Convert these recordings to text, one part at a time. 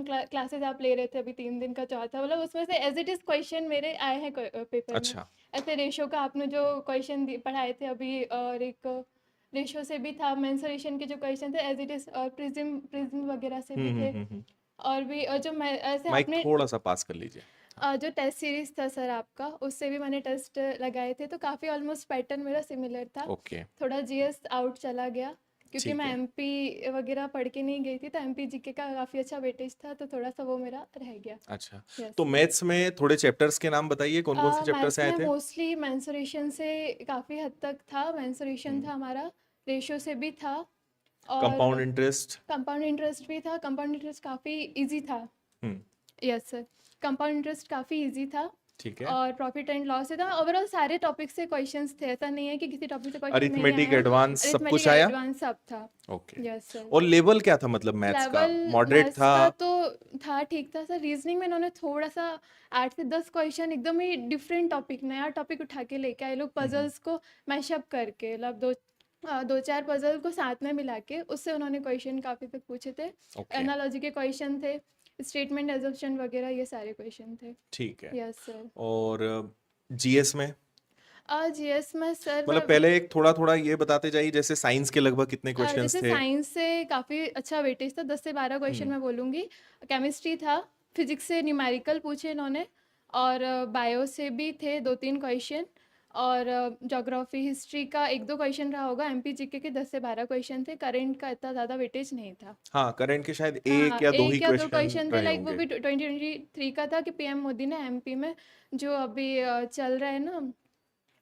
Marathon classes आप ले रहे थे अभी 3 दिन का चौथा, मतलब उसमें से एज इट इज क्वेश्चन मेरे आए हैं पेपर में। अच्छा। ऐसे रेशो का आपने जो क्वेश्चन पढ़ाए थे अभी, और एक रेशो से भी था, मेंसुरेशन के जो क्वेश्चन थे एज इट इज, और प्रिज्म प्रिज्म वगैरह से भी थे। हम्म। और भी जो मैं ऐसे माइक आपने थोड़ा सा पास कर लीजिए। हाँ। जो टेस्ट सीरीज था सर आपका, उससे भी मैंने टेस्ट लगाए थे, तो काफ़ी ऑलमोस्ट पैटर्न मेरा सिमिलर था। ओके। थोड़ा जीएस आउट चला गया क्योंकि ठीक मैं है। एमपी वगैरह पढ़ के नहीं गई थी, तो एमपी जीके का काफ़ी अच्छा वेटेज था, तो थोड़ा सा वो मेरा रह गया। अच्छा, यस तो सर। मैथ्स में थोड़े चैप्टर्स के नाम बताइए, कौन कौन से चैप्टर्स मैथ्स आए में थे? मोस्टली मेंसुरेशन से काफ़ी हद तक था, मेंसुरेशन हम्म। था हमारा, रेशियो से भी था, और कंपाउंड इंटरेस्ट। कंपाउंड इंटरेस्ट भी था। कंपाउंड इंटरेस्ट काफ़ी इजी था। Hmm. Yes sir. Compound interest काफ़ी इजी था। ठीक है। और प्रॉफिट एंड लॉस से था। ओवरऑल सारे टॉपिक से क्वेश्चंस थे, ऐसा नहीं है कि किसी टॉपिक से क्वेश्चन नहीं अरिथमेटिक आया। एडवांस सब अरिथमेटिक कुछ आया? एडवांस सब था। ओके। Yes sir. और लेवल क्या था, मतलब मैथ्स का लेवल मॉडरेट मैथ्स था? का तो था, ठीक था सर। रीजनिंग में इन्होंने थोड़ा सा 8 से 10 क्वेश्चन एकदम ही डिफरेंट टॉपिक, नया टॉपिक उठा के लेके आए लोग, पजल्स को मैशअप करके, मतलब दो चार पजल को साथ में मिला के उससे उन्होंने क्वेश्चन काफ़ी तक पूछे थे। ओके। एनालॉजी के क्वेश्चन थे, स्टेटमेंट एजम्पशन वगैरह, ये सारे क्वेश्चन थे। ठीक है। Yes sir. और जीएस में? जीएस में सर मतलब मैं पहले एक थोड़ा थोड़ा ये बताते जाइए, जैसे साइंस के लगभग कितने क्वेश्चंस जैसे थे? साइंस से काफ़ी अच्छा वेटेज था, 10 से 12 क्वेश्चन हम्म। मैं बोलूँगी। केमिस्ट्री था, फिजिक्स से न्यूमेरिकल पूछे इन्होंने, और बायो से भी थे 2-3 क्वेश्चन, और ज्योग्राफी हिस्ट्री का 1-2 क्वेश्चन रहा होगा। एमपी जीके के 10 से 12 क्वेश्चन थे। करंट का इतना ज़्यादा वेटेज नहीं था। हाँ, करंट के शायद हाँ, एक या दो ही एक या दो क्वेश्चन क्वेश्चन थे, रहे लाइक वो होंगे। भी 2023 का था कि पीएम मोदी ने एमपी में जो अभी चल रहा है ना,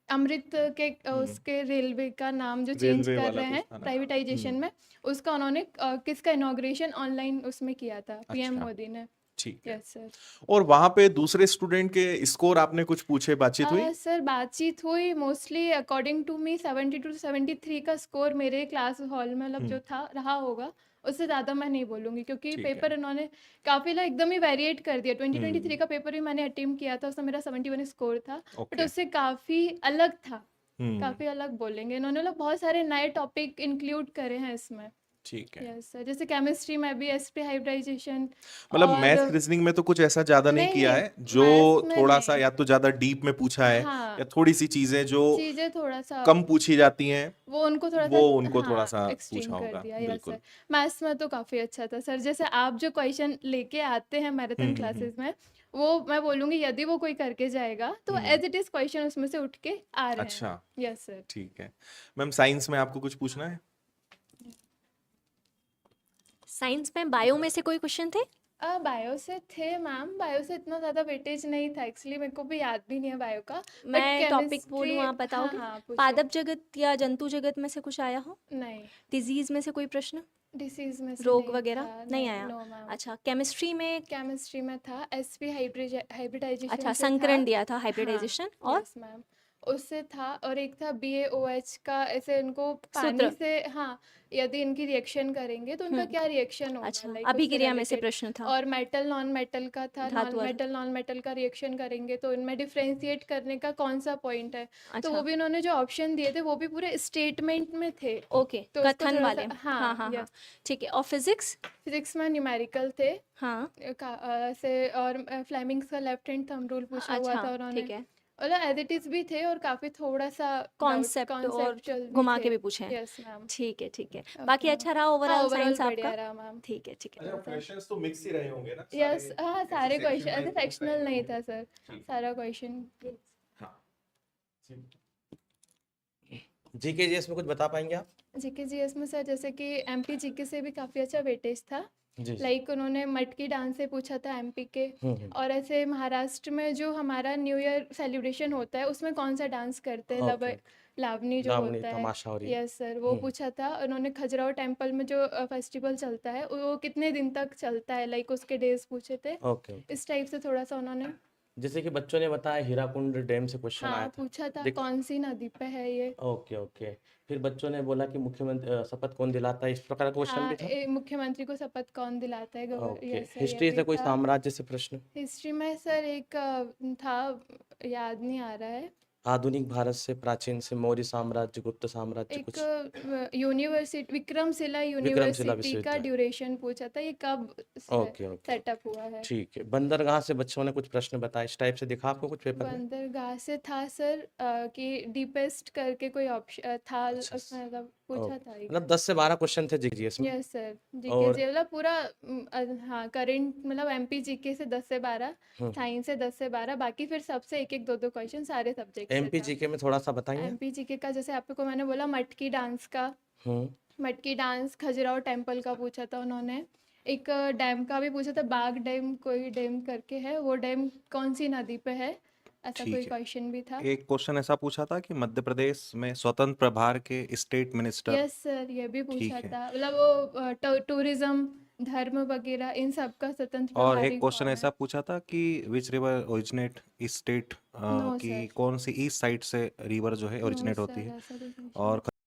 अमृत के हम्म। उसके रेलवे का नाम जो चेंज रेलवे कर वाला रहे कुछ हैं था ना? प्राइवेटाइजेशन में, उसका उन्होंने किसका इनॉग्रेशन ऑनलाइन उसमें किया था, पीएम अच्छा। मोदी ने। ठीक है। Yes sir. और वहां पे दूसरे स्टूडेंट के स्कोर आपने कुछ पूछे, बातचीत हुई? सर बातचीत हुई, मोस्टली अकॉर्डिंग टू मी 72 से 73 का स्कोर मेरे क्लास हॉल में, मतलब जो हम्म। था रहा होगा। उससे ज़्यादा मैं नहीं बोलूँगी, क्योंकि ठीक है। पेपर इन्होंने काफ़ी ना एकदम ही वेरिएट कर दिया। हम्म। 2023 का पेपर भी मैंने अटेम्प्ट किया था, उसमें मेरा 71 स्कोर था, बट ओके। उससे काफ़ी अलग था। हम्म। काफ़ी अलग बोलेंगे इन्होंने, मतलब बहुत सारे नए टॉपिक इंक्लूड करे हैं इसमें। ठीक है। Yes sir. जैसे केमिस्ट्री में भी एसपी हाइब्रिडाइजेशन, मतलब और मैथ रीजनिंग में तो कुछ ऐसा ज्यादा नहीं नहीं किया नहीं, है जो मैथ्स में थोड़ा सा नहीं। या तो ज्यादा डीप में पूछा है, हाँ, या थोड़ी सी चीजें जो चीज़ें थोड़ा सा कम पूछी जाती हैं वो उनको थोड़ा सा, वो उनको थोड़ा हाँ, सा एक्सट्रीम पूछा कर होगा, दिया। Yes sir. बिल्कुल। मैथ्स में तो काफ़ी अच्छा था सर। जैसे आप जो क्वेश्चन लेके आते हैं मैराथन हम्म। क्लासेस में, वो मैं बोलूँगी यदि वो कोई करके जाएगा तो हम्म। एज इट इज़ क्वेश्चन उसमें से उठ के आ रहे हैं। अच्छा। Yes sir. ठीक है। मैम, साइंस में आपको कुछ पूछना है? साइंस में बायो में से कोई क्वेश्चन थे? बायो से थे मैम, बायो से इतना ज़्यादा वेटेज नहीं था एक्चुअली, मेरे को भी याद भी नहीं है बायो का। बट मैं टॉपिक केमिस्ट्री, बोलूँ, आप हाँ बताओगे? हाँ पूछिए। पादप जगत या जंतु जगत में से कुछ आया हो? नहीं, डिजीज में से कोई प्रश्न? डिसीज में से रोग नहीं वगैरह था, नहीं नहीं, आया? No ma'am. अच्छा, केमिस्ट्री में? केमिस्ट्री में था, एसपी हाइब्रिडाइजेशन अच्छा, से था। संकरण दिया था, हाँ। हाइब्रिडाइजेशन। और यस मैम। उससे था, और एक था BaOH का, ऐसे इनको पानी सूत्र? से, हाँ, यदि इनकी रिएक्शन करेंगे तो उनका हम्म। क्या रिएक्शन होगा, अच्छा, लाइक उससे अभिक्रिया में से रिलेटेड। प्रश्न था। और मेटल नॉन मेटल का था, धातु नॉन मेटल का रिएक्शन करेंगे तो इनमें डिफ्रेंशिएट करने का कौन सा पॉइंट है। तो वो अच्छा, भी उन्होंने जो ऑप्शन दिए थे वो भी पूरे स्टेटमेंट में थे, ओके, तो उसको कथन थोड़ा वाले। सा, हाँ हाँ। हाँ हाँ, यस। ठीक है। और फिजिक्स? फिजिक्स में न्यूमेरिकल थे, हाँ। ऐसे, और फ्लेमिंग्स का लेफ्ट हैंड थंब रूल पूछा हुआ अच्छा, था उन्होंने। ठीक है। मतलब एज इट इज़ भी थे, और काफ़ी थोड़ा सा डाउट कॉन्सेप्ट और कॉन्सेप्चुअल भी घुमा थे। के भी पूछे हैं। Yes ma'am. ठीक है, ठीक है। ओके बाकी मैम। अच्छा रहा हाँ, ओवरऑल ओवरऑल साइंस बढ़िया आपका? रहा मैम। ठीक है, ठीक है। अच्छा, क्वेश्चंस तो मिक्स ही रहे होंगे ना सारे? यस, हाँ, ऐसे सारे क्वेश्चन सेक्शन ऐसे वाइज पूछ रहे सेक्शनल नहीं होंगे? था सर। ठीक है। सारा क्वेश्चन। हाँ। जीके जीएस में कुछ बता पाएंगे आप? जीके जीएस में सर, जैसे कि एमपी जीके से भी काफ़ी अच्छा वेटेज था। जी जी। लाइक उन्होंने मटकी डांस से पूछा था एमपी के। हम्म। और ऐसे महाराष्ट्र में जो हमारा न्यू ईयर सेलिब्रेशन होता है उसमें कौन सा डांस करते हैं, ओके। लावनी जो लावणी, होता है। तमाशा और ये। यस सर, वो पूछा था उन्होंने। खजुराहो टेम्पल में जो फेस्टिवल चलता है वो कितने दिन तक चलता है, लाइक उसके डेज पूछे थे। Okay okay. इस टाइप से थोड़ा सा उन्होंने, जैसे कि बच्चों ने बताया हीराकुंड डैम से क्वेश्चन आया हाँ, था। पूछा था देख। कौन सी नदी पे है ये। Okay okay. फिर बच्चों ने बोला कि मुख्यमंत्री शपथ कौन दिलाता है, इस प्रकार का क्वेश्चन हाँ, भी था। मुख्यमंत्री को शपथ कौन दिलाता है, ओके। यस सर, ये हिस्ट्री भी से कोई था। साम्राज्य से प्रश्न? हिस्ट्री में सर एक था, याद नहीं आ रहा है। आधुनिक भारत से प्राचीन से मौर्य साम्राज्य, गुप्त साम्राज्य एक कुछ यूनिवर्सिटी विक्रमशिला विक्रमशिला यूनिवर्सिटी का विश्वविद्यालय। ड्यूरेशन पूछा था, ये कब ओके ओके सेटअप हुआ है। ठीक है। बंदरगाह से बच्चों ने कुछ प्रश्न बताए, इस टाइप से दिखा आपको कुछ पेपर में? बंदरगाह से था सर कि डीपेस्ट करके कोई ऑप्शन था, अच्छा उसमें मतलब पूछा ओके, था एक। मतलब 10 से 12 क्वेश्चन थे जीजीएस में। यस सर, जीके और से मतलब पूरा हाँ करंट मतलब एमपी जीके से 10 से 12, हम्म, साइंस से 10 से 12, बाकी फिर सबसे एक एक दो दो क्वेश्चन सारे सब्जेक्ट से एमपी था। जीके में थोड़ा सा बताइए। एमपी जीके का जैसे आपको मैंने बोला मटकी डांस का, हम्म, मटकी डांस खजुराहो टेम्पल का पूछा था उन्होंने। एक डैम का भी पूछा था, बाग डैम कोई डैम करके है, वो डैम कौन सी नदी पे है, ऐसा कोई ठीक है। क्वेश्चन भी था। एक क्वेश्चन ऐसा पूछा था कि मध्य प्रदेश में स्वतंत्र प्रभार के स्टेट मिनिस्टर। यस सर, ये भी पूछा ठीक है। था, मतलब वो टूरिज्म धर्म वगैरह इन सब का स्वतंत्र और एक प्रभारी क्वेश्चन कौन ऐसा है। पूछा था कि which river originate state, no की सर, कौन सी ईस्ट साइड से रिवर जो है नो ओरिजिनेट होती सर, है। ऐसा कोई क्वेश्चन और